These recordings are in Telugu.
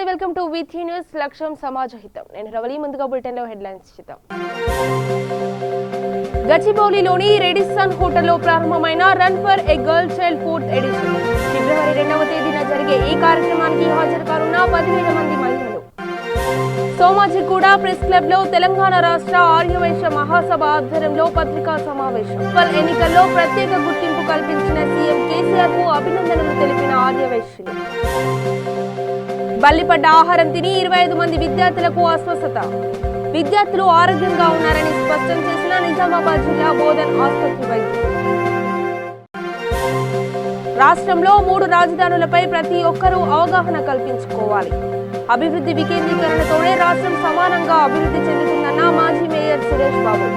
Welcome to వీథీ news. లక్ష్యం సమాజహితం. నేను రవలి. ముందుగా బులెటిన్లో హెడ్లైన్స్ చూద్దాం. గచ్చిబౌలిలోని రెడిసన్ హోటల్లో ప్రారంభమైన run for a girl child 4th edition. ఫిబ్రవరి 2వ తేదీన జరిగే ఈ కార్యక్రమానికి హాజరు కానున్న 10,000 మంది మహిళలు. సోమాజిగూడ ప్రెస్ క్లబ్ లో తెలంగాణ రాష్ట్ర ఆర్యవైశ్య మహాసభ ఆధ్వర్యంలో పత్రికా సమావేశం. ఎన్నికల్లో ప్రత్యేక గుర్తింపు కల్పించిన సీఎం కేసీఆర్ కు అభినందనలు తెలిపిన ఆర్యవైశ్యులు. బల్లిపడ్డ ఆహారం తిని 25 మంది విద్యార్థులకు అస్వస్థత. విద్యార్థులు ఆరోగ్యంగా ఉన్నారని స్పష్టం చేసిన నిజామాబాద్ జిల్లా బోధన్ ఆసుపత్రి వైద్యులు. రాష్ట్రంలో 3 రాజధానులపై ప్రతి ఒక్కరూ అవగాహన కల్పించుకోవాలి. అభివృద్ధి వికేంద్రీకరణతోనే రాష్ట్రం సమానంగా అభివృద్ధి చెందుతుందన్న మాజీ మేయర్ సురేష్ బాబు.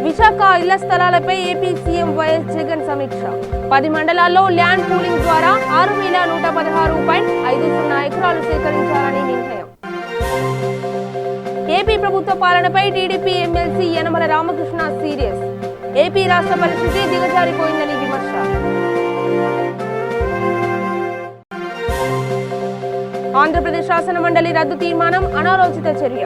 విశాఖ ఇళ్ల స్థలాలపై ఏపీ సీఎం వైఎస్ జగన్ సమీక్ష. 10 మండలాల్లో ల్యాండ్ పూలింగ్ ద్వారా 6,116.50 ఎకరాలు సేకరించాలని నిర్ణయం. ఏపీ ప్రభుత్వ పాలనపై TDP MLC Yanamala Ramakrishna serious. AP రాష్ట్ర పరిస్థితి దిగజారిపోయిందని విమర్శ. ఆంధ్రప్రదేశ్ శాసన మండలి రద్దు తీర్మానం అనాలోచిత చర్య.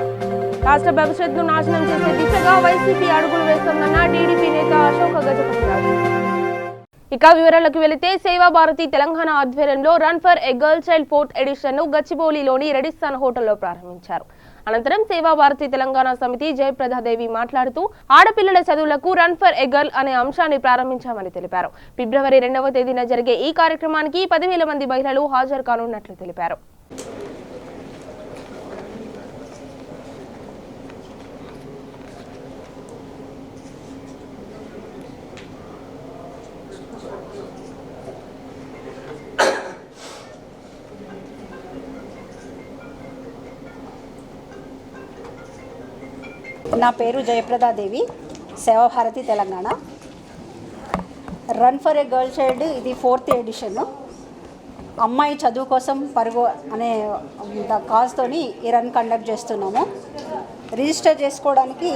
రాష్ట్ర భవిష్యత్తును నాశనం చేసే దిశగా వైసీపీ అడుగులు వేస్తోందన్న టీడీపీ నేత అశోక గజపతిరాజు. ఇక వివరాలకు వెళితే సేవాభారతి తెలంగాణ ఆధ్వర్యంలో run for a girl child 4th edition ను గచ్చిబౌలిలోని రెడిసన్ హోటల్లో ప్రారంభించారు. అనంతరం సేవాభారతి తెలంగాణ సమితి జయప్రదాదేవి మాట్లాడుతూ ఆడపిల్లల చదువులకు రన్ ఫర్ ఏ గర్ల్ అనే అంశాన్ని ప్రారంభించామని తెలిపారు. ఫిబ్రవరి 2వ తేదీన జరిగే ఈ కార్యక్రమానికి 10,000 మంది మహిళలు హాజరు కానున్నట్లు తెలిపారు. నా పేరు Jayapradadevi, Seva Bharati Telangana. Run for a girl child ఇది 4th ఎడిషన్. అమ్మాయి చదువు కోసం పరుగు అనే కాజ్తోని ఈ రన్ కండక్ట్ చేస్తున్నాము. రిజిస్టర్ చేసుకోవడానికి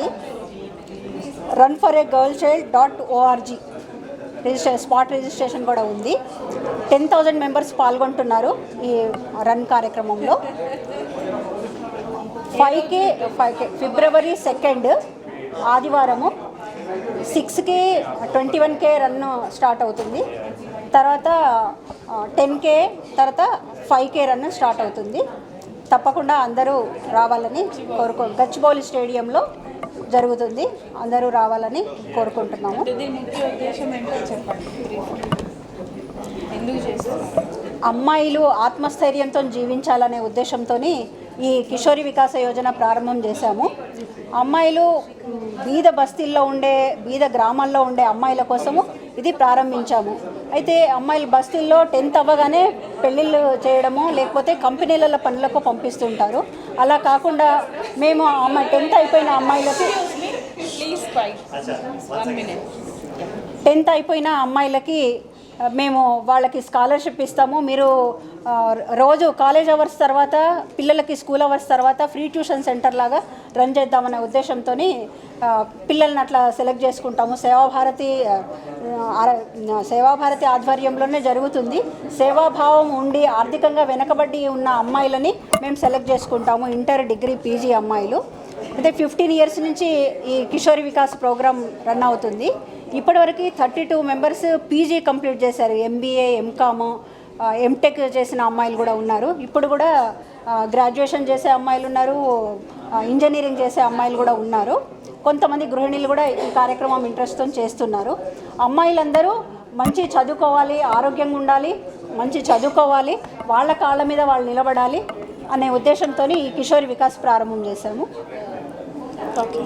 runforagirlchild.org స్పాట్ రిజిస్ట్రేషన్ కూడా ఉంది. 10,000 మెంబర్స్ పాల్గొంటున్నారు ఈ రన్ కార్యక్రమంలో. 5K ఫిబ్రవరి 2 ఆదివారము 6కి 21K రన్ స్టార్ట్ అవుతుంది. తర్వాత 10K, తర్వాత 5K రన్ స్టార్ట్ అవుతుంది. తప్పకుండా అందరూ రావాలని గచ్చిబౌలి స్టేడియంలో జరుగుతుంది. అందరూ రావాలని కోరుకుంటున్నాము. అమ్మాయిలు ఆత్మస్థైర్యంతో జీవించాలనే ఉద్దేశంతో ఈ కిషోరి వికాస యోజన ప్రారంభం చేశాము. అమ్మాయిలు బీద బస్తీల్లో ఉండే, బీద గ్రామాల్లో ఉండే అమ్మాయిల కోసము ఇది ప్రారంభించాము. అయితే అమ్మాయిలు బస్తీల్లో 10th అవ్వగానే పెళ్ళిళ్ళు చేయడము, లేకపోతే కంపెనీల పనులకు పంపిస్తుంటారు. అలా కాకుండా మేము 10th అయిపోయిన అమ్మాయిలకి మేము వాళ్ళకి స్కాలర్షిప్ ఇస్తాము. మీరు రోజు కాలేజ్ అవర్స్ తర్వాత, పిల్లలకి స్కూల్ అవర్స్ తర్వాత ఫ్రీ ట్యూషన్ సెంటర్ లాగా రన్ చేద్దామనే ఉద్దేశంతో పిల్లల్ని అట్లా సెలెక్ట్ చేసుకుంటాము. సేవాభారతి ఆధ్వర్యంలోనే జరుగుతుంది. సేవాభావం ఉండి ఆర్థికంగా వెనకబడి ఉన్న అమ్మాయిలని మేము సెలెక్ట్ చేసుకుంటాము. ఇంటర్, డిగ్రీ, పీజీ అమ్మాయిలు. అయితే 15 years నుంచి ఈ కిషోరి వికాస్ ప్రోగ్రామ్ రన్ అవుతుంది. ఇప్పటివరకు 32 మెంబర్స్ పీజీ కంప్లీట్ చేశారు. MBA, MCOM, MTech చేసిన అమ్మాయిలు కూడా ఉన్నారు. ఇప్పుడు కూడా గ్రాడ్యుయేషన్ చేసే అమ్మాయిలు ఉన్నారు, ఇంజనీరింగ్ చేసే అమ్మాయిలు కూడా ఉన్నారు. కొంతమంది గృహిణులు కూడా ఈ కార్యక్రమం ఇంట్రెస్ట్తో చేస్తున్నారు. అమ్మాయిలందరూ మంచి చదువుకోవాలి, ఆరోగ్యంగా ఉండాలి, మంచి చదువుకోవాలి, వాళ్ళ కాళ్ళ మీద వాళ్ళు నిలబడాలి అనే ఉద్దేశంతో ఈ కిషోరి వికాస్ ప్రారంభం చేశాము.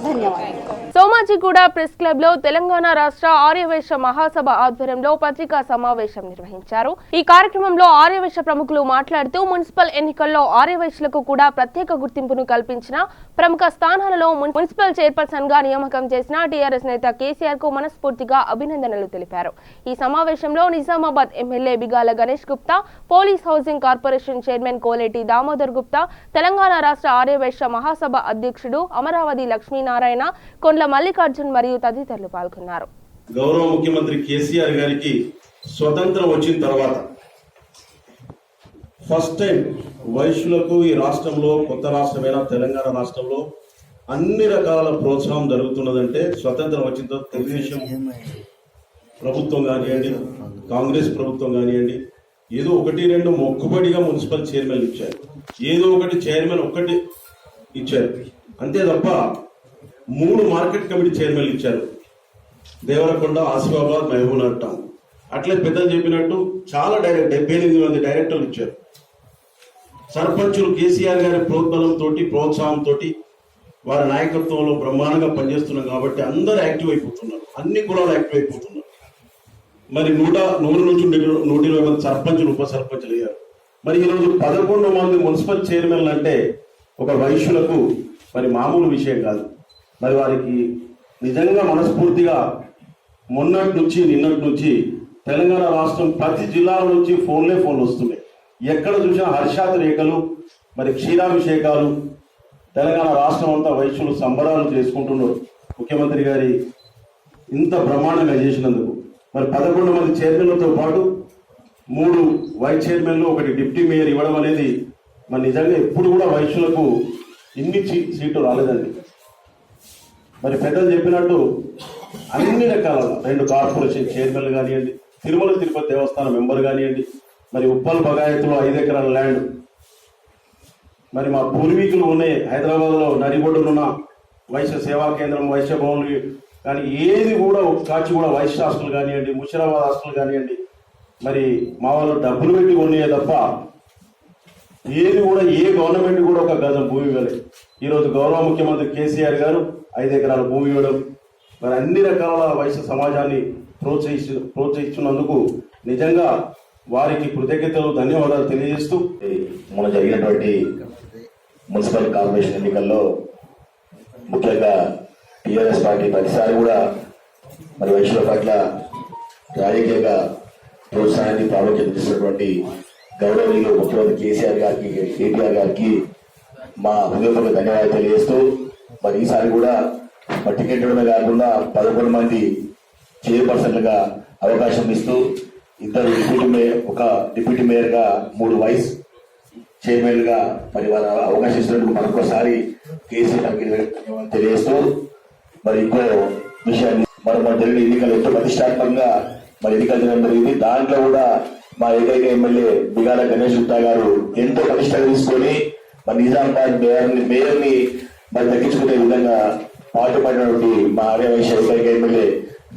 ధన్యవాదాలు. సోమాజిగూడ ప్రెస్ క్లబ్ లో తెలంగాణ రాష్ట్ర ఆర్యవైశ్య మహాసభ ఆధ్వర్యంలో పత్రికా సమావేశం నిర్వహించారు. ఈ కార్యక్రమంలో ఆర్యవైశ్య ప్రముఖులు మాట్లాడుతూ మున్సిపల్ ఎన్నికల్లో ఆర్యవైశ్యులకు కూడా ప్రత్యేక గుర్తింపును కల్పించిన, ప్రముఖ స్థానాలలో మున్సిపల్ చైర్పర్సన్ గా నియామకం చేసిన టీఆర్ఎస్ నేత కేసీఆర్ కు మనస్ఫూర్తిగా అభినందనలు తెలిపారు. ఈ సమావేశంలో Nizamabad MLA Bigala Ganesh Gupta, police housing corporation chairman Koleti Damodar Gupta, Telangana రాష్ట్ర ఆర్యవైశ్య మహాసభ అధ్యక్షుడు అమరావతి లక్ష్మీనారాయణ, కొండ్ల మల్లికార్జున్ మరియు తదితరులు పాల్గొన్నారు. గౌరవ ముఖ్యమంత్రి కేసీఆర్ గారికి స్వతంత్రం వచ్చిన తర్వాత ఫస్ట్ టైం వైశ్యులకు ఈ రాష్ట్రంలో, కొత్త రాష్ట్రమైన తెలంగాణ రాష్ట్రంలో అన్ని రకాల ప్రోత్సాహం జరుగుతున్నదంటే స్వతంత్రం వచ్చిన తర్వాత తెలుగుదేశం ప్రభుత్వం కానివ్వండి, కాంగ్రెస్ ప్రభుత్వం కానివ్వండి, ఏదో ఒకటి రెండు మొక్కుబడిగా మున్సిపల్ చైర్మన్ ఇచ్చారు, ఏదో ఒకటి చైర్మన్ ఒక్కటి ఇచ్చారు అంతే తప్ప 3 మార్కెట్ కమిటీ చైర్మన్లు ఇచ్చారు. దేవరకొండ, ఆసిఫాబాద్, మహబూబ్నగర్ టౌన్. అట్లే పెద్దలు చెప్పినట్టు చాలా 78 మంది డైరెక్టర్లు ఇచ్చారు. సర్పంచులు కేసీఆర్ గారి ప్రోత్సాహంతో వారి నాయకత్వంలో బ్రహ్మాండంగా పనిచేస్తున్నాం కాబట్టి అందరూ యాక్టివ్ అయిపోతున్నారు, అన్ని కులాలు యాక్టివ్ అయిపోతున్నారు. మరి 100 నుంచి 120 మంది సర్పంచులు, ఉప సర్పంచులు అయ్యారు. మరి ఈరోజు 11 మంది మున్సిపల్ చైర్మన్లు అంటే ఒక వైశ్యులకు మరి మామూలు విషయం కాదు. మరి వారికి నిజంగా మనస్ఫూర్తిగా మొన్నటి నుంచి నిన్నటి నుంచి తెలంగాణ రాష్ట్రం ప్రతి జిల్లాల నుంచి ఫోన్లు వస్తున్నాయి. ఎక్కడ చూసినా హర్షాతి రేఖలు, మరి క్షీరాభిషేకాలు. తెలంగాణ రాష్ట్రం అంతా వైశ్యులు సంబరాలు చేసుకుంటున్నారు ముఖ్యమంత్రి గారి ఇంత బ్రహ్మాండంగా చేసినందుకు. మరి 11 మంది చైర్మన్లతో పాటు 3 వైస్ చైర్మన్లు, 1 డిప్యూటీ మేయర్ ఇవ్వడం అనేది మరి నిజంగా ఎప్పుడు కూడా వైశ్యులకు ఇన్ని సీట్లు రాలేదండి. మరి పెద్దలు చెప్పినట్టు అన్ని రకాల 2 కార్పొరేషన్ చైర్మన్లు కానివ్వండి, తిరుమల తిరుపతి దేవస్థానం మెంబర్ కానివ్వండి, మరి ఉప్పల్ బగాయత్లో 5 ఎకరాల ల్యాండ్, మరి మా పూర్వీకులు ఉన్నాయి హైదరాబాద్లో నడిబొడ్డునున్న వైశ్య సేవా కేంద్రం, వైశ్య భవన్లు కానీ ఏది కూడా ఒక కాచి కూడా వైశ్య హాస్టల్ కానివ్వండి, ముషిరాబాద్ హాస్టల్ కానివ్వండి, మరి మా వాళ్ళు డబ్బులు పెట్టి కొన్నాయే తప్ప ఏది కూడా ఏ గవర్నమెంట్ కూడా ఒక గజం భూమి ఇవ్వలేదు. ఈరోజు గౌరవ ముఖ్యమంత్రి కేసీఆర్ గారు 5 ఎకరాల భూమి ఇవ్వడం, మరి అన్ని రకాల వైశ్య సమాజాన్ని ప్రోత్సహిస్తున్నందుకు నిజంగా వారికి కృతజ్ఞతలు, ధన్యవాదాలు తెలియజేస్తూ మొన్న జరిగినటువంటి మున్సిపల్ కార్పొరేషన్ ఎన్నికల్లో ముఖ్యంగా టీఆర్ఎస్ పార్టీ ప్రతిసారి కూడా మరి వైశ్యుల పట్ల రాజకీయంగా ప్రోత్సాహాన్ని ప్రాముఖ్యత ఇస్తున్నటువంటి గౌరవనీయులు ముఖ్యమంత్రి కేసీఆర్ గారికి, కేటీఆర్ గారికి మా హృదయపూర్వక ధన్యవాదాలు తెలియజేస్తూ మరి ఈసారి కూడా మరి టికెట్ ఇవ్వడమే కాకుండా 11 మంది చైర్పర్సన్లుగా అవకాశం ఇస్తూ 2 డిప్యూటీ మేయర్, 1 డిప్యూటీ మేయర్ గా 3 వైస్ చైర్మన్లుగా మరి వారు అవకాశం ఇస్తున్నందుకు మరొకసారి కేసీఆర్ తెలియజేస్తూ మరి ఇంకో విషయాన్ని మన జరిగిన ఎన్నికలు ఎంతో ప్రతిష్టాత్మకంగా మరి ఎన్నికలు జరగడం జరిగింది. దాంట్లో కూడా మా ఏకైక ఎమ్మెల్యే బిగాల గణేష్ గుప్తా గారు ఎంతో ప్రతిష్టగా తీసుకొని మరి నిజామాబాద్ మేయర్ని మరి దక్కించుకునే విధంగా పాటుపడినటువంటి మా ఆర్యవైశ్య ఏకైక ఎమ్మెల్యే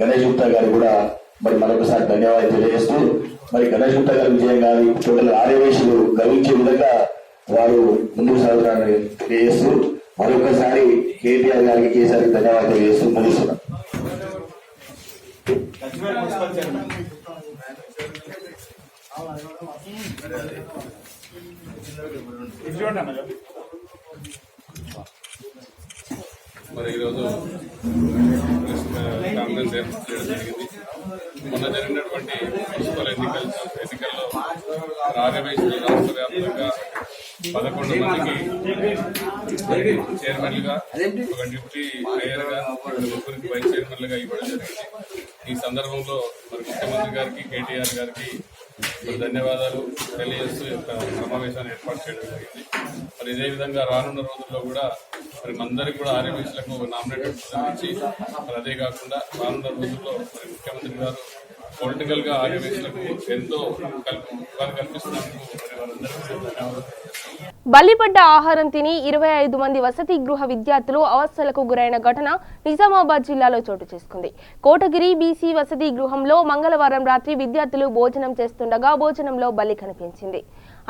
గణేష్ గుప్తా గారు కూడా మరి మరొకసారి ధన్యవాదాలు తెలియజేస్తూ మరి గణేష్ గుప్తా గారి విజయం గారి టోటల్ ఆర్యవైశ్యులు గర్వించే విధంగా వారు ముందుకు సాగుతారని తెలియజేస్తూ మరొకసారి కేటీఆర్ గారికి, కేసీఆర్ ధన్యవాదాలు తెలియజేస్తూ ముగిస్తున్నాం. మరి ఈరోజు కాంగ్రెస్ ఏర్పాటు చేయడం జరిగింది. మొన్న జరిగినటువంటి మున్సిపల్ ఎన్నికల్లో ఆర్యవైశ్యులు రాష్ట్ర వ్యాప్తంగా 11 మందికి చైర్మన్లుగా, 1 డిప్యూటీ మేయర్గా, 3 వైస్ చైర్మన్లుగా ఇవ్వడం జరిగింది. ఈ సందర్భంలో మరి ముఖ్యమంత్రి గారికి, కేటీఆర్ గారికి ధన్యవాదాలు తెలియజేస్తూ సమావేశాన్ని ఏర్పాటు చేయడం జరిగింది. మరి ఇదే విధంగా రానున్న రోజుల్లో కూడా మరి అందరికీ కూడా ఆర్యవైశ్యులకు నామినేటెడ్ ఇచ్చి మరి అదే కాకుండా రానున్న రోజుల్లో మరి ముఖ్యమంత్రి గారు పొలిటికల్ గా ఆర్యవైశ్యులకు ఎంతో కల్పిస్తున్నందుకు మరి వారందరికీ ధన్యవాదాలు. బలిపడ్డ ఆహారం తిని 25 మంది వసతి గృహ విద్యార్థులు అవస్థలకు గురైన ఘటన నిజామాబాద్ జిల్లాలో చోటు చేసుకుంది. కోటగిరి బీసీ వసతి గృహంలో మంగళవారం రాత్రి విద్యార్థులు భోజనం చేస్తుండగా భోజనంలో బల్లి కనిపించింది.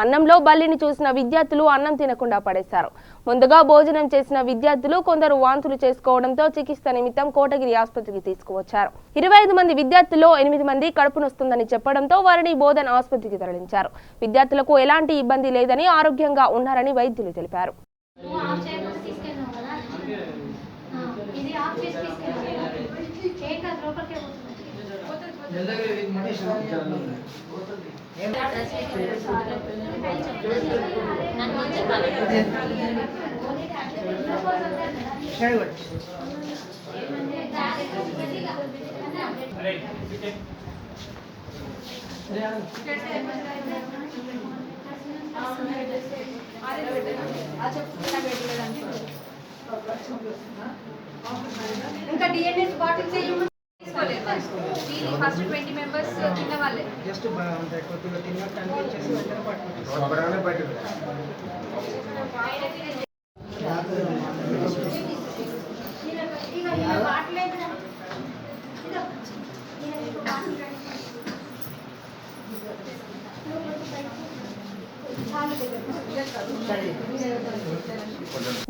అన్నంలో బల్లిని చూసిన విద్యార్థులు అన్నం తినకుండా పడేశారు. ముందుగా భోజనం చేసిన విద్యార్థులు కొందరు వాంతులు చేసుకోవడంతో చికిత్స నిమిత్తం కోటగిరి ఆసుపత్రికి తీసుకువచ్చారు. 25 మంది విద్యార్థుల్లో 8 మంది కడుపు నొస్తుందని చెప్పడంతో వారిని బోధన్ ఆసుపత్రికి తరలించారు. విద్యార్థులకు ఎలాంటి ఇబ్బంది లేదని, ఆరోగ్యంగా ఉన్నారని వైద్యులు తెలిపారు. ఇంకా డిఎన్ఎస్ బాటిల్స్ తీసుకోలేదు ఫస్ట్ 20 మెంబర్స్ తిన్న వాళ్ళే జస్ట్ కొద్దిగా తిన్నట్టు అనిపించేసి వెంటనే పట్టుకుంటాం.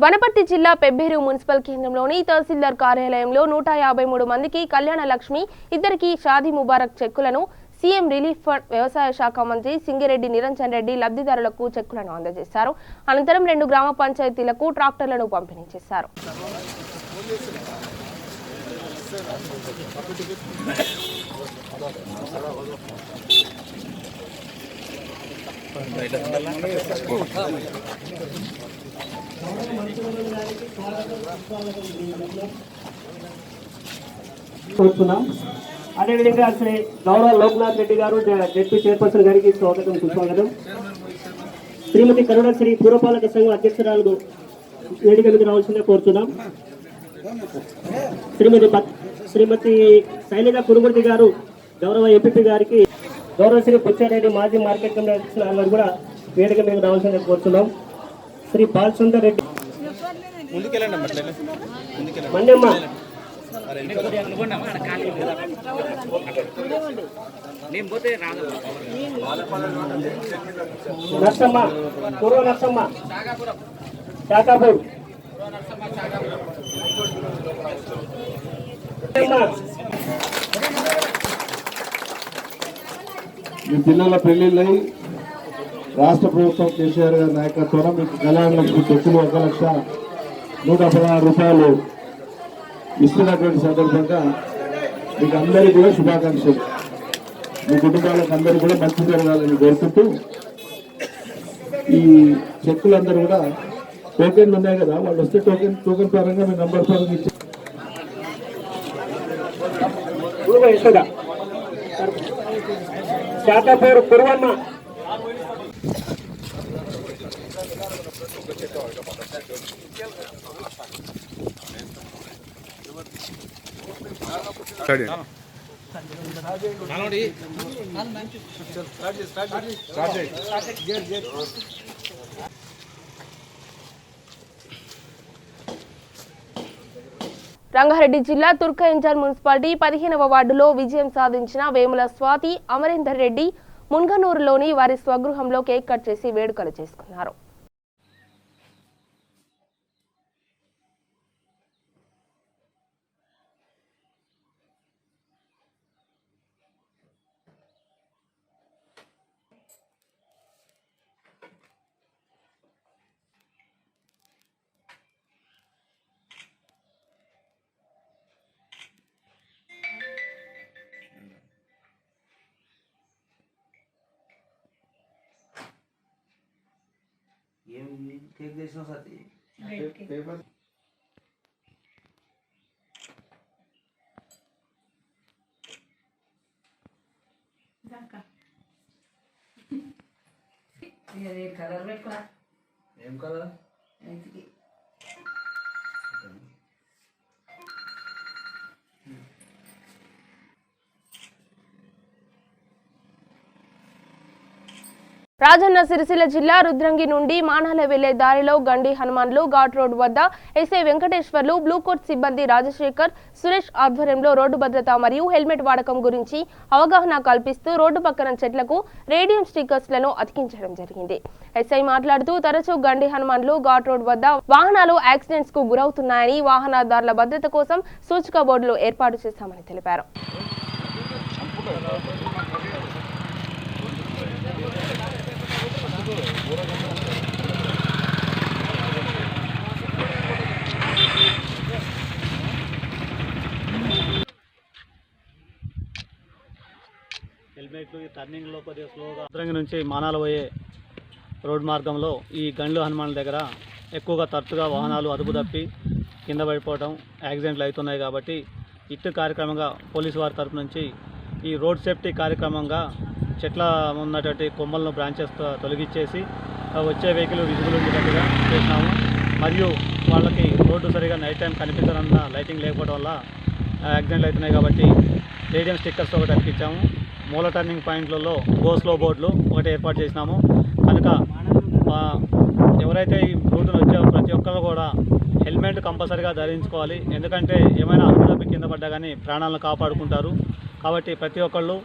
వనపర్తి జిల్లా పెబ్బేరు మున్సిపల్ కేంద్రంలోని తహసీల్దార్ కార్యాలయంలో 153 మందికి కళ్యాణ లక్ష్మి, ఇద్దరికి షాదీ ముబారక్ చెక్కులను సీఎం రిలీఫ్ ఫండ్ వ్యవసాయ శాఖ మంత్రి సింగిరెడ్డి నిరంజన్ రెడ్డి లబ్ధిదారులకు చెక్కులను అందజేశారు. అనంతరం 2 గ్రామ పంచాయతీలకు ట్రాక్టర్లను పంపిణీ చేశారు. చూస్తున్నాం. అదేవిధంగా శ్రీ గౌరవ లోక్నాథ్ రెడ్డి గారు జెడ్పీ చైర్పర్సన్ గారికి స్వాగతం సుస్వాగతం. శ్రీమతి కరుణశ్రీ పురపాలక సంఘం అధ్యక్షురాలు వేదిక మీద రావాల్సిందే కోరుతున్నాం. శ్రీమతి శైలజ కురుమూర్తి గారు గౌరవ ఎంపీపీ గారికి, గౌరవ శ్రీ పుచ్చారెడ్డి మాజీ మార్కెట్ కమిటీ అధ్యక్షులు కూడా వేదిక మీద రావాల్సిందే కోరుతున్నాం. శ్రీ బాలసుందర్ రెడ్డి మన్నెమ్మ నర్సమ్మ, పూర్వ నర్సమ్మ శాఖాపూర్, మీ పిల్లల పెళ్లిళ్ళై రాష్ట్ర ప్రభుత్వం కేసీఆర్ గారి నాయకత్వంలో మీకు కళ్యాణ లక్ష్మి చెక్కులు 1,116 రూపాయలు ఇస్తున్నటువంటి సందర్భంగా మీకు అందరికీ కూడా శుభాకాంక్షలు. మీ కుటుంబాలకు అందరికీ కూడా మంచి జరగాలని కోరుకుంటూ, ఈ చెక్కులందరూ కూడా టోకెన్లు ఉన్నాయి కదా, వాళ్ళు వస్తే టోకెన్ పరంగా మీ నంబర్ పరంగా ఇచ్చి శాఖాపూర్ పూర్వమ్మ, రంగారెడ్డి జిల్లా తుర్కయంజల్ మున్సిపాలిటీ 15వ వార్డులో విజయం సాధించిన వేముల స్వాతి, అమరేందర్ రెడ్డి మున్గనూరులోని వారి స్వగృహంలో కేక్ కట్ చేసి వేడుకలు చేసుకున్నారు. కేక్ చేసిన సతి పేపర్ కలర్ పెట్టుకున్నా. ఏం కలర్? రాజన్న సిరిసిల్ల జిల్లా రుద్రంగి నుండి మానాల వెళ్లే దారిలో గండి హనుమాన్లు ఘాట్ రోడ్ వద్ద ఎస్ఐ వెంకటేశ్వర్లు, బ్లూ కోట్ సిబ్బంది రాజశేఖర్, సురేష్ ఆధ్వర్యంలో రోడ్డు భద్రత మరియు హెల్మెట్ వాడకం గురించి అవగాహన కల్పిస్తూ రోడ్డు పక్కన చెట్లకు రేడియం స్టిక్కర్స్లను అతికించడం జరిగింది. ఎస్ఐ మాట్లాడుతూ తరచూ గండి హనుమాన్లు ఘాట్ రోడ్ వద్ద వాహనాలు యాక్సిడెంట్స్ కు గురవుతున్నాయని, వాహనదారుల భద్రత కోసం సూచిక బోర్డులు ఏర్పాటు చేశామని తెలిపారు. హెల్మెట్లు టర్నింగ్లో కొద్దిగా స్లోగా రుద్రంగి నుంచి మానాల పోయే రోడ్ మార్గంలో ఈ గండ్లు హనుమాన్ల దగ్గర ఎక్కువగా తరచుగా వాహనాలు అదుపు తప్పి కింద పడిపోవడం, యాక్సిడెంట్లు అవుతున్నాయి. కాబట్టి ఇటు కార్యక్రమంగా పోలీసు వారి తరపు నుంచి ఈ రోడ్ సేఫ్టీ కార్యక్రమంగా చెట్ల ఉన్నటువంటి కొమ్మలను బ్రాంచెస్ తొలగించేసి వచ్చే వెహికల్ విజిబుల్ ఉండేటట్టుగా చేసినాము. మరియు వాళ్ళకి రోడ్డు సరిగా నైట్ టైం కనిపించనంత లైటింగ్ లేకపోవడం వల్ల యాక్సిడెంట్లు అవుతున్నాయి కాబట్టి రేడియం స్టిక్కర్స్ ఒకటి అతికించాము. మూల టర్నింగ్ పాయింట్లలో గో స్లో బోర్డులు ఒకటి ఏర్పాటు చేసినాము. కనుక ఎవరైతే ఈ రూటును వచ్చారో ప్రతి ఒక్కరు కూడా హెల్మెట్ కంపల్సరీగా ధరించుకోవాలి. ఎందుకంటే ఏమైనా అదుపు కింద పడ్డా కానీ ప్రాణాలను కాపాడుకుంటారు. కాబట్టి ప్రతి ఒక్కళ్ళు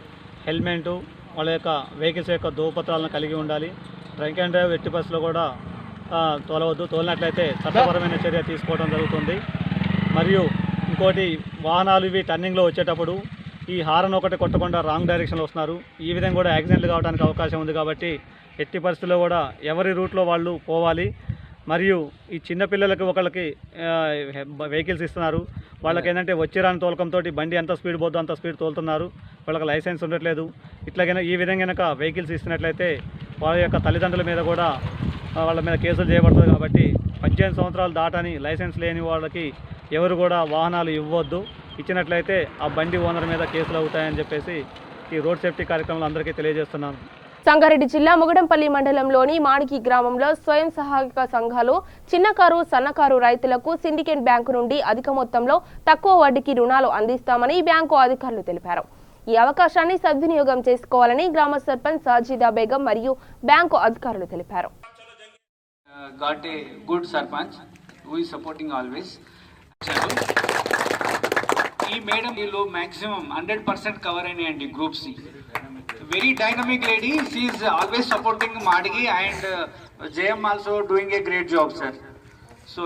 హెల్మెట్, వాళ్ళ యొక్క వెహికల్స్ యొక్క ధృవపత్రాలను కలిగి ఉండాలి. డ్రంక్ అండ్ డ్రైవ్ ఎట్టి బస్సులో కూడా తోలవద్దు. తోలినట్లయితే చట్టపరమైన చర్య తీసుకోవడం జరుగుతుంది. మరియు ఇంకోటి, వాహనాలు ఇవి టర్నింగ్లో వచ్చేటప్పుడు ఈ హారన్ ఒకటి కొట్టకుండా రాంగ్ డైరెక్షన్లో వస్తున్నారు. ఈ విధంగా కూడా యాక్సిడెంట్లు కావడానికి అవకాశం ఉంది. కాబట్టి ఎట్టి పరిస్థితుల్లో కూడా ఎవరి రూట్లో వాళ్ళు పోవాలి. మరియు ఈ చిన్నపిల్లలకి ఒకళ్ళకి వెహికల్స్ ఇస్తున్నారు. వాళ్ళకి ఏంటంటే వచ్చిరాని తోలకంతో బండి ఎంత స్పీడ్ పోద్దో అంత స్పీడ్ తోలుతున్నారు. వాళ్ళకి లైసెన్స్ ఉండట్లేదు. ఇట్లాగైనా ఈ విధంగా కనుక వెహికల్స్ ఇస్తున్నట్లయితే వాళ్ళ యొక్క తల్లిదండ్రుల మీద కూడా వాళ్ళ మీద కేసులు చేయబడుతుంది. కాబట్టి 18 సంవత్సరాలు దాటని లైసెన్స్ లేని వాళ్ళకి ఎవరు కూడా వాహనాలు ఇవ్వద్దు. ఇచ్చినట్లయితే ఆ బండి ఓనర్ మీద కేసులు అవుతాయని చెప్పేసి ఈ రోడ్ సేఫ్టీ కార్యక్రమంలో అందరికీ తెలియజేస్తున్నాను. సంగారెడ్డి జిల్లా ముగడంపల్లి మండలంలోని మాణికి గ్రామంలో స్వయం సహాయక సంఘాలు చిన్నకారు సన్నకారు రైతులకు సిండికేట్ బ్యాంకు నుండి అధిక మొత్తంలో తక్కువ వడ్డీకి రుణాలు అందిస్తామని బ్యాంకు అధికారులు తెలిపారు. ఈ అవకాశాన్ని సద్వినియోగం చేసుకోవాలని గ్రామ సర్పంచ్ సాజిదా బేగం మరియు బ్యాంకు అధికారులు తెలిపారు. Got a good sarpanch who is supporting always. ఈ మేడం వీళ్ళు maximum 100% కవర్ అయినాయండి group C. Very dynamic lady. She is always supporting మాడిగి and JM also doing a great job sir. So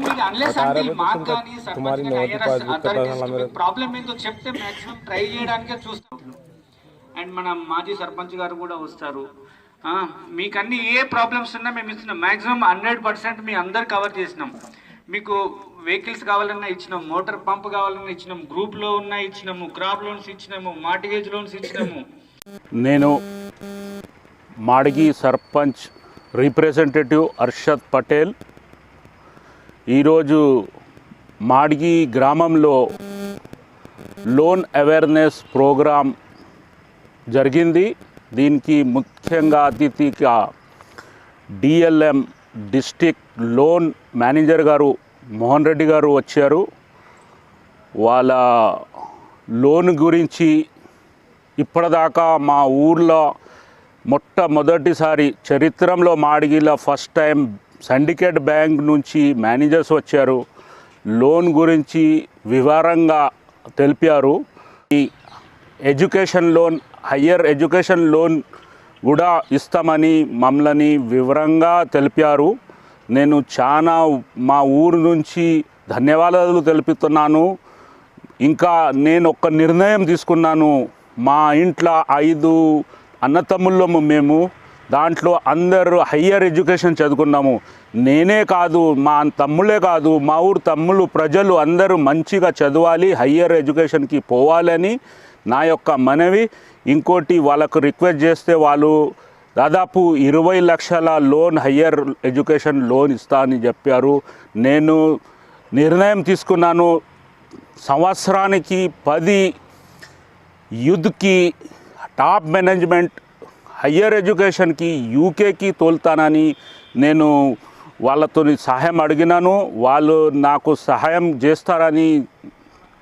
మీరు అన్లెస్ అంటే మాకు కానీ సర్పంచ్ ప్రాబ్లం ఏంటో చెప్తే మాక్సిమం ట్రై చేయడానికే చూస్తాం. అండ్ మన మాజీ సర్పంచ్ గారు కూడా వస్తారు. మీకు అన్ని ఏ ప్రాబ్లమ్స్ ఉన్నా మేము ఇస్తున్నాం. మ్యాక్సిమం 100% మీ అందరు కవర్ చేసినాం. మీకు వెహికల్స్ కావాలన్నా ఇచ్చినాము, మోటార్ పంప్ కావాలన్నా ఇచ్చినాము, గ్రూప్లో ఉన్నా ఇచ్చినాము, క్రాప్ లోన్స్ ఇచ్చినాము, మార్టిగేజ్ లోన్స్ ఇచ్చినాము. నేను మాడిగి సర్పంచ్ రిప్రజెంటేటివ్ అర్షద్ పటేల్. ఈరోజు మాడిగి గ్రామంలో లోన్ అవేర్నెస్ ప్రోగ్రాం జరిగింది. దీనికి ముఖ్యంగా అతిథిగా డిఎల్ఎం డిస్ట్రిక్ట్ లోన్ మేనేజర్ గారు మోహన్ రెడ్డి గారు వచ్చారు. వాళ్ళ లోన్ గురించి ఇప్పటిదాకా మా ఊర్లో మొట్టమొదటిసారి చరిత్రలో మాడిగిలో ఫస్ట్ టైం సిండికేట్ బ్యాంక్ నుంచి మేనేజర్స్ వచ్చారు. లోన్ గురించి వివరంగా తెలిపారు. ఈ education loan, higher education loan కూడా ఇస్తామని మమ్మల్ని వివరంగా తెలిపారు. నేను చాలా మా ఊరు నుంచి ధన్యవాదాలు తెలుపుతున్నాను. ఇంకా నేను ఒక నిర్ణయం తీసుకున్నాను. మా ఇంట్లో 5 అన్నతమ్ముళ్ళము మేము. దాంట్లో అందరూ హయ్యర్ ఎడ్యుకేషన్ చదువుకున్నాము. నేనే కాదు, మా తమ్ముళ్ళే కాదు, మా ఊరు తమ్ముళ్ళు ప్రజలు అందరూ మంచిగా చదవాలి, హయ్యర్ ఎడ్యుకేషన్కి పోవాలని నా యొక్క మనవి. ఇంకోటి వాళ్ళకు రిక్వెస్ట్ చేస్తే వాళ్ళు దాదాపు 20 లక్షల లోన్, హయ్యర్ ఎడ్యుకేషన్ లోన్ ఇస్తా అని చెప్పారు. నేను నిర్ణయం తీసుకున్నాను, సంవత్సరానికి 10 యూత్కి టాప్ మేనేజ్మెంట్ హయ్యర్ ఎడ్యుకేషన్కి యూకేకి తోలుతానని నేను వాళ్ళతో సహాయం అడిగినాను. వాళ్ళు నాకు సహాయం చేస్తారని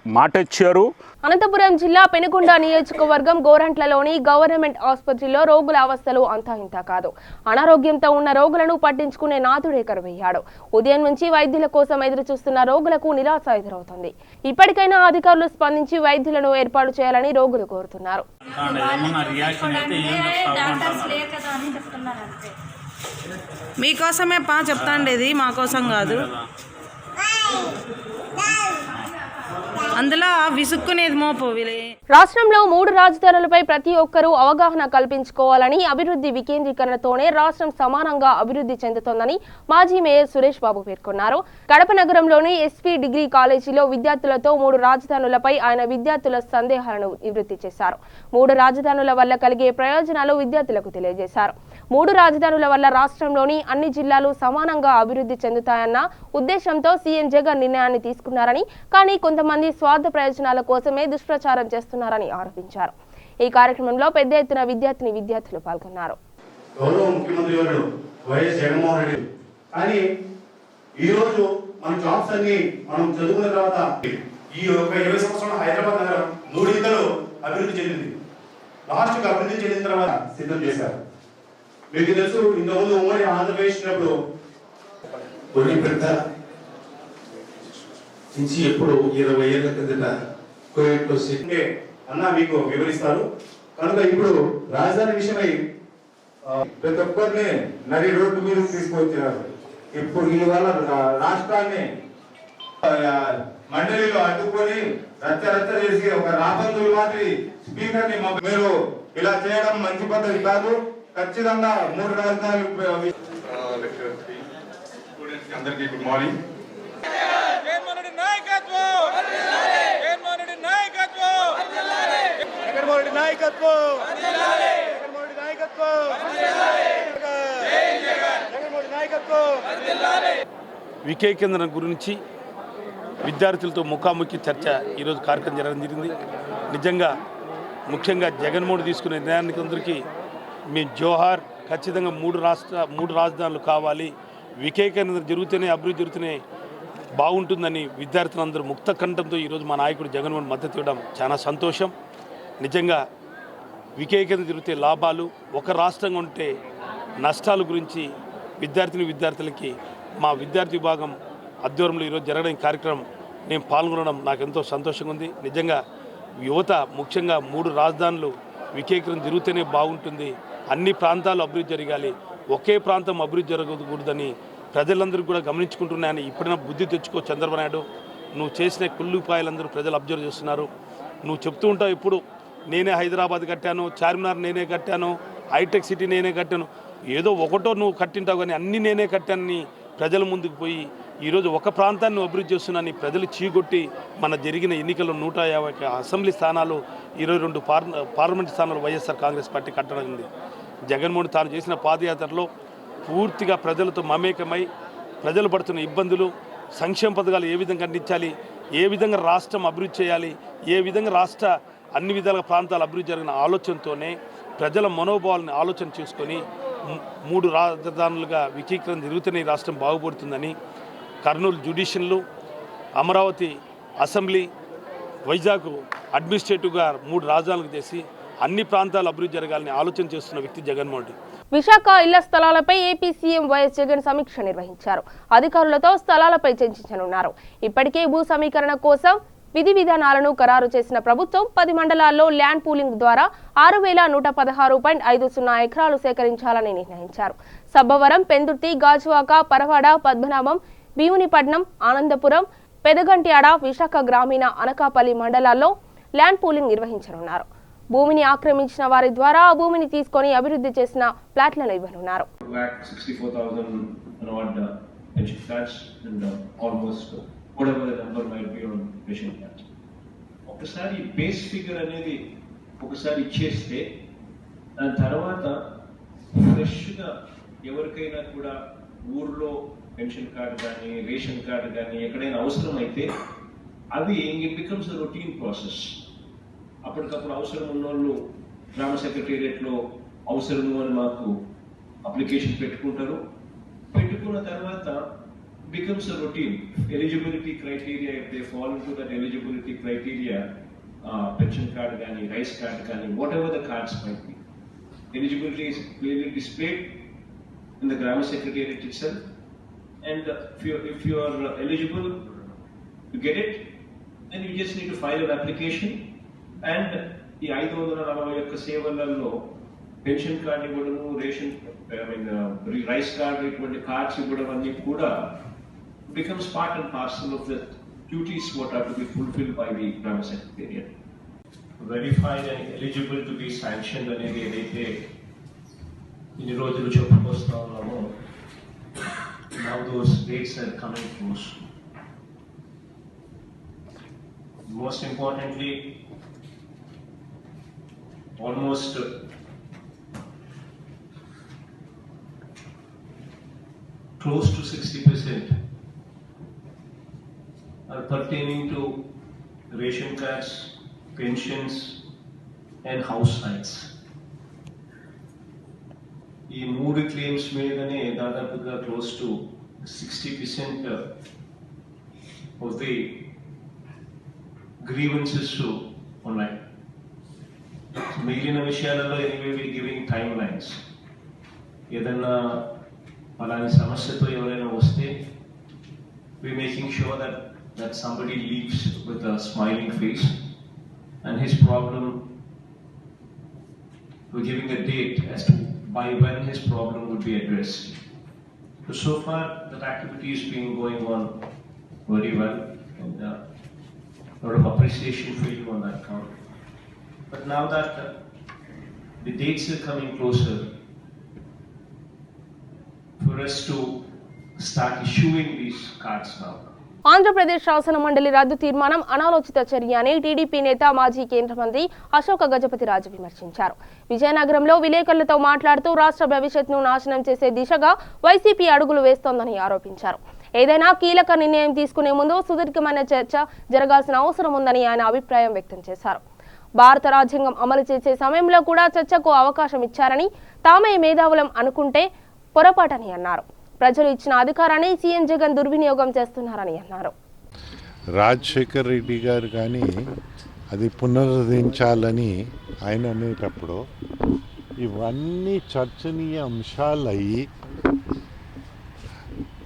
మాట ఇచ్చారు. అనంతపురం జిల్లా పెనుగొండ నియోజకవర్గం గోరంట్లలోని గవర్నమెంట్ ఆసుపత్రిలో రోగుల అవస్థలు అంతా ఇంతా కాదు. అనారోగ్యంతో ఉన్న రోగులను పట్టించుకునే నాథుడే కరువయ్యాడు. ఉదయం నుంచి వైద్యుల కోసం ఎదురు చూస్తున్న రోగులకు నిరాశ ఎదురవుతుంది. ఇప్పటికైనా అధికారులు స్పందించి వైద్యులను ఏర్పాటు చేయాలని రోగులు కోరుతున్నారు. మీకోసమే చెప్తాండేది, మా కోసం కాదు. అందులో విసుక్కునేది మోపోవిలే. రాష్ట్రంలో 3 రాజధానులపై ప్రతి ఒక్కరూ అవగాహన కల్పించుకోవాలని, అభివృద్ధి వికేంద్రీకరణతోనే రాష్ట్రం సమానంగా అభివృద్ధి చెందుతోందని మాజీ మేయర్ సురేష్ బాబు పేర్కొన్నారు. కడప నగరంలోని ఎస్పీ డిగ్రీ కాలేజీలో విద్యార్థులతో 3 రాజధానులపై ఆయన విద్యార్థుల సందేహాలను నివృత్తి చేశారు. 3 రాజధానుల వల్ల కలిగే ప్రయోజనాలు విద్యార్థులకు తెలియజేశారు. 3 రాజధానుల వల్ల రాష్ట్రంలోని అన్ని జిల్లాలు సమానంగా అభివృద్ధి చెందుతాయన్న ఉద్దేశంతో సీఎం జగన్ నిర్ణయాన్ని తీసుకున్నారని, కానీ కొంతమంది స్వార్థ ప్రయోజనాల కోసమే దుష్ప్రచారం చేస్తున్నారని ఆరోపించారు. ఈ కార్యక్రమంలో పెద్ద ఎత్తున విద్యార్థులు పాల్గొన్నారు. గౌరవ ముఖ్యమంత్రి గారు వైఎస్ జగన్మోహన్ రెడ్డి. కానీ ఈరోజు మన జాబ్స్ అన్ని మనం చదువుకున్న తర్వాత ఈ ఒక 20 సంవత్సరాలు హైదరాబాద్ నగరం నూడింతలు అభివృద్ధి చెందింది. లాస్ట్కి అభివృద్ధి చెందిన తర్వాత సిద్ధం చేశారు. మీకు తెలుసు, ఇంతకుముందు ఉమ్మడి ఆంధ్రప్రదేశ్ పెద్ద నుంచి ఎప్పుడు 20 ఏళ్ల కిందట కోవిడ్ అన్న మీకు వివరిస్తారు. కనుక ఇప్పుడు రాజధాని విషయమై ప్రతి ఒక్కరిని నడి రోడ్డు మీద తీసుకొచ్చారు. ఇప్పుడు ఇవాళ రాష్ట్రాన్ని మండలిలో అడ్డుకొని రచ్చ చేసి ఒక రాబందులు మాదిరి స్పీకర్ ని మీరు ఇలా చేయడం మంచి పద్ధతి కాదు. ఖచ్చితంగా 3 రాజధానులు. అందరికీ గుడ్ మార్నింగ్. వికేంద్రం గురించి విద్యార్థులతో ముఖాముఖి చర్చ ఈరోజు కార్యక్రమం జరగడం జరిగింది. నిజంగా ముఖ్యంగా జగన్మోహన్ తీసుకునే నిర్ణయానికి అందరికీ మేము జోహార్. ఖచ్చితంగా 3 రాజధానులు కావాలి, వికేంద్రం జరుగుతూనే అభివృద్ధి జరుగుతూనే బాగుంటుందని విద్యార్థులందరూ ముక్త కంఠంతో ఈరోజు మా నాయకుడు జగన్మోహన్ మద్దతు ఇవ్వడం చాలా సంతోషం. నిజంగా వికేంద్రం జరిగితే లాభాలు, ఒక రాష్ట్రంగా ఉంటే నష్టాల గురించి విద్యార్థులకి మా విద్యార్థి విభాగం ఆధ్వర్యంలో ఈరోజు జరగడం కార్యక్రమం నేను పాల్గొనడం నాకు ఎంతో సంతోషంగా ఉంది. నిజంగా యువత ముఖ్యంగా 3 రాజధానులు వికేంద్రం జరుగుతూనే బాగుంటుంది, అన్ని ప్రాంతాలు అభివృద్ధి జరగాలి, ఒకే ప్రాంతం అభివృద్ధి జరగకూడదని ప్రజలందరూ కూడా గమనించుకుంటున్నాయని ఇప్పుడైనా బుద్ధి తెచ్చుకో చంద్రబాబు నాయుడు. నువ్వు చేసిన కుళ్ళుపాయలందరూ ప్రజలు అబ్జర్వ్ చేస్తున్నారు. నువ్వు చెప్తూ ఉంటావు ఇప్పుడు నేనే హైదరాబాద్ కట్టాను, చార్మినార్ నేనే కట్టాను, హైటెక్ సిటీ నేనే కట్టాను, ఏదో ఒకటో నువ్వు కట్టింటావు కానీ అన్నీ నేనే కట్టానని ప్రజల ముందుకు పోయి ఈరోజు ఒక ప్రాంతాన్ని అభివృద్ధి చేస్తున్నానని ప్రజలు చీగొట్టి మన జరిగిన ఎన్నికల్లో 150 అసెంబ్లీ స్థానాలు 22 పార్లమెంట్ స్థానాలు వైఎస్ఆర్ కాంగ్రెస్ పార్టీ కట్టడం. జగన్మోహన్ తాను చేసిన పాదయాత్రలో పూర్తిగా ప్రజలతో మమేకమై ప్రజలు పడుతున్న ఇబ్బందులు, సంక్షేమ పథకాలు ఏ విధంగా అందించాలి, ఏ విధంగా రాష్ట్రం అభివృద్ధి చేయాలి, ఏ విధంగా రాష్ట్ర అన్ని విధాల ప్రాంతాలు అభివృద్ధి జరిగిన ఆలోచనతోనే ప్రజల మనోభావాలను ఆలోచన చేసుకొని 3 రాజధానులుగా వికేంద్రం జరుగుతూనే రాష్ట్రం బాగుపడుతుందని కర్నూలు జ్యుడిషియన్లు, అమరావతి అసెంబ్లీ, వైజాగ్ అడ్మినిస్ట్రేటివ్గా 3 రాజధానులు చేసి అన్ని ప్రాంతాలు అభివృద్ధి జరగాలని ఆలోచన చేస్తున్న వ్యక్తి జగన్మోహన్ రెడ్డి. విశాఖ ఇళ్ల స్థలాలపై ఏపీ సీఎం వైఎస్ జగన్ సమీక్ష నిర్వహించారు. అధికారులతో స్థలాలపై చర్చించనున్నారు. ఇప్పటికే భూ సమీకరణ కోసం విధి విధానాలను ఖరారు చేసిన ప్రభుత్వం 10 మండలాల్లో ల్యాండ్ పూలింగ్ ద్వారా 6116.50 ఎకరాలు సేకరించాలని నిర్ణయించారు. సబ్బవరం, పెందుర్తి, గాజువాక, పరవాడ, పద్మనాభం, భీమునిపట్నం, ఆనందపురం, పెదగంట్యాడ, విశాఖ గ్రామీణ, అనకాపల్లి మండలాల్లో ల్యాండ్ పూలింగ్ నిర్వహించనున్నారు. భూమిని ఆక్రమించిన వారి ద్వారా ఆ భూమిని తీసుకొని అభివృద్ధి చేసిన ప్లాట్లను ఇవ్వనున్నారు. ఒకసారి బేస్ ఫిగర్ అనేది ఒకసారి ఇచ్చేస్తే దాని తర్వాత ఫ్రెష్గా ఎవరికైనా కూడా ఊర్లో పెన్షన్ కార్డు కానీ రేషన్ కార్డు కానీ ఎక్కడైనా అవసరం అయితే అవి it becomes a routine process. అప్పటికప్పుడు అవసరం ఉన్నోళ్ళు గ్రామ సెక్రటేరియట్లో అవసరము అని మాకు అప్లికేషన్ పెట్టుకుంటారు. పెట్టుకున్న తర్వాత becomes a routine. Eligibility criteria, if they fall into that eligibility criteria, pension card gani, rice card gani, whatever the cards might be, eligibility is clearly displayed in the Grammar Secretariat itself. And if you are eligible to get it, then you just need to file an application. And the 540 యొక్క సేవలలో పెన్షన్ కార్డ్ ఇవ్వడము, రేషన్ రైస్ కార్డ్ ఇటువంటి కార్డ్స్ ఇవ్వడం అన్ని కూడా becomes part and parcel of the duties what are to be fulfilled by the Grammar Secretariat. Verified and eligible to be sanctioned అనేది ఏదైతే ఇన్ని రోజులు చెప్పుకొస్తా ఉన్నామో, now those dates are coming close. Most importantly, almost close to 60% are pertaining to ration cards, pensions and house sites. ఈ 3 క్లెయిమ్స్ మీదనే దాదాపుగా close to 60% of the grievances ఉన్నాయి. మిగిలిన విషయాలలో anyway we giving time lines. ఏదన్నా అలాంటి సమస్యతో ఎవరైనా వస్తే we making sure that somebody leaves with a smiling face, and his problem, we're giving a date as to by when his problem would be addressed. So far that activity is being going on very well, and a lot of appreciation for you on that count. But now that the dates are coming closer for us to start issuing these cards now. Andhra Pradesh శాసన మండలి రద్దు తీర్మానం అనాలోచిత చర్య అని టీడీపీ నేత మాజీ కేంద్ర మంత్రి అశోక గజపతిరాజు విమర్శించారు. విజయనగరంలో విలేకరులతో మాట్లాడుతూ రాష్ట్ర భవిష్యత్తును నాశనం చేసే దిశగా వైసీపీ అడుగులు వేస్తోందని ఆరోపించారు. ఏదైనా కీలక నిర్ణయం తీసుకునే ముందు సుదీర్ఘమైన చర్చ జరగాల్సిన అవసరం ఉందని ఆయన అభిప్రాయం వ్యక్తం చేశారు. భారత రాజ్యాంగం అమలు చేసే సమయంలో కూడా చర్చకు అవకాశం ఇచ్చారని, తామే మేధావులం అనుకుంటే పొరపాటని అన్నారు. ప్రజలు ఇచ్చిన అధికారాన్ని సీఎం జగన్ దుర్వినియోగం చేస్తున్నారని అన్నారు. రాజశేఖర్ రెడ్డి గారు కానీ అది పునరుద్ధరించాలని ఆయన అనేటప్పుడు ఇవన్నీ చర్చనీయ అంశాలు అయ్యి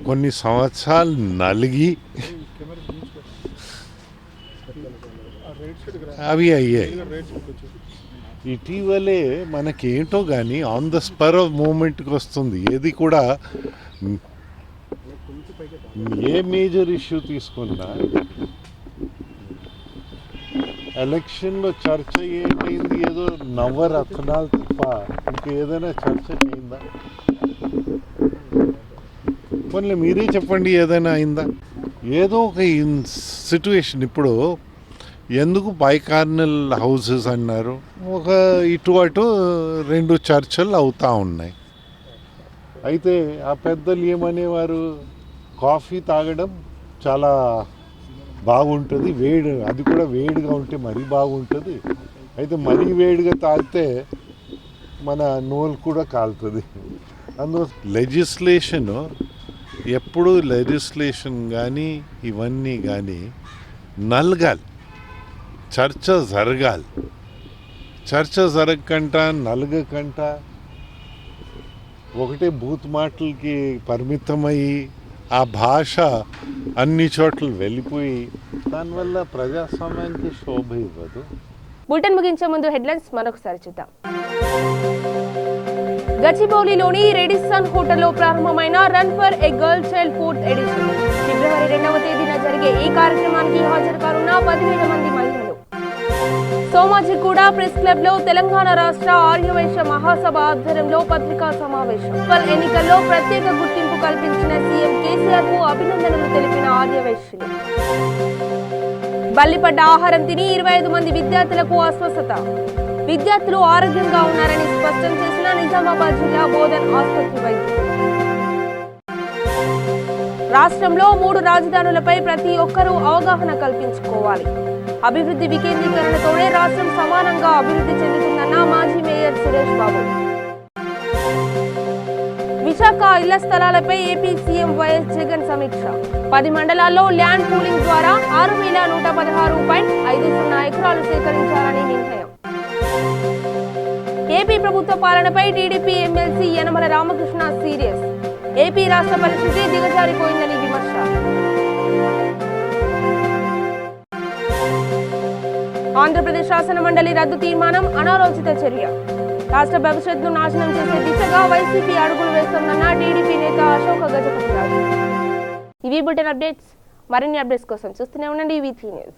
కొన్ని సంవత్సరాలు నలిగి అవి అయ్యాయి. ఇటీవలే మనకేంటో కానీ ఆన్ ద స్పర్ ఆఫ్ మూమెంట్కి వస్తుంది. ఏది కూడా ఏ మేజర్ ఇష్యూ తీసుకున్నా ఎలక్షన్లో చర్చ ఏంటైంది? ఏదో నవరత్నాలు తప్ప ఇంకేదైనా చర్చ అయిందా? పోనీ మీరే చెప్పండి, ఏదైనా అయిందా? ఏదో ఒక సిట్యుయేషన్. ఇప్పుడు ఎందుకు బైకార్నల్ హౌసెస్ అన్నారు, ఒక ఇటు అటు 2 చర్చలు అవుతూ ఉన్నాయి. అయితే ఆ పెద్దలు ఏమనేవారు, కాఫీ తాగడం చాలా బాగుంటుంది, అది కూడా వేడిగా ఉంటే మరీ బాగుంటుంది. అయితే మరీ వేడిగా తాగితే మన నోరు కూడా కాలుతుంది. అందువల్ల లెజిస్లేషన్ ఎప్పుడు కానీ ఇవన్నీ కానీ నలగాలి, చర్చ జరగాలి. చర్చ జరగకుండా నలగకుండా ఒకటే బూత్ మాటలకి పరిమితమయ్యి ఆ భాష అన్ని చోట్ల వెళ్ళిపోయి దానివల్ల ప్రజాస్వామ్యానికి శోభ ఇవ్వదు. బులెటిన్ ముగించే ముందు హెడ్లైన్స్ మరొకసారి చూద్దాం. గచ్చిబౌలిలోని రెడిసన్ హోటల్లో ప్రారంభమైన run for a girl child 4th edition. ఫిబ్రవరి 2వ తేదీన జరిగే ఈ కార్యక్రమానికి హాజరు కానున్న 10,000 మంది మహిళలు. సోమాజిగూడ ప్రెస్ క్లబ్ లో తెలంగాణ రాష్ట్ర ఆర్యవైశ్య మహాసభ ఆధ్వర్యంలో పత్రికా సమావేశం. ఎన్నికల్లో ప్రత్యేక గుర్తింపు కల్పించిన సీఎం కేసీఆర్ కు అభినందనలు తెలిపిన ఆర్యవైశ్యులు. బల్లిపడ్డ ఆహారం తిని 25 మంది విద్యార్థులకు అస్వస్థత. విద్యార్థులు ఆరోగ్యంగా ఉన్నారని స్పష్టం చేసిన నిజామాబాద్ జిల్లా బోధన్ ఆసుపత్రి వైద్యులు. రాష్ట్రంలో 3 రాజధానులపై ప్రతి ఒక్కరూ అవగాహన కల్పించుకోవాలి. అభివృద్ధి వికేంద్రీకరణతోనే రాష్ట్రం సమానంగా అభివృద్ధి చెందుతుందన్న మాజీ మేయర్ సురేష్ బాబు. విశాఖ ఇళ్ల స్థలాలపై ఏపీ సీఎం వైఎస్ జగన్ సమీక్ష. 10 మండలాల్లో ల్యాండ్ పూలింగ్ ద్వారా 6,116.50 ఎకరాలు సేకరించాలని నిర్ణయం. ఏపీ ప్రభుత్వ పాలనపై TDP MLC Yanamala Ramakrishna serious. AP రాష్ట్ర పరిస్థితి దిగజారిపోయిందని విమర్శ. ఆంధ్రప్రదేశ్ శాసన మండలి రద్దు తీర్మానం అనాలోచిత చర్య. రాష్ట్ర భవిష్యత్తును నాశనం చేసే దిశగా వైసీపీ అడుగులు వేస్తోందన్న టీడీపీ నేత అశోక గజపతిరాజు. ఇవి బులెటిన్ అప్డేట్స్. మరిన్ని అప్డేట్స్ కోసం చూస్తూనే ఉండండి V3 News.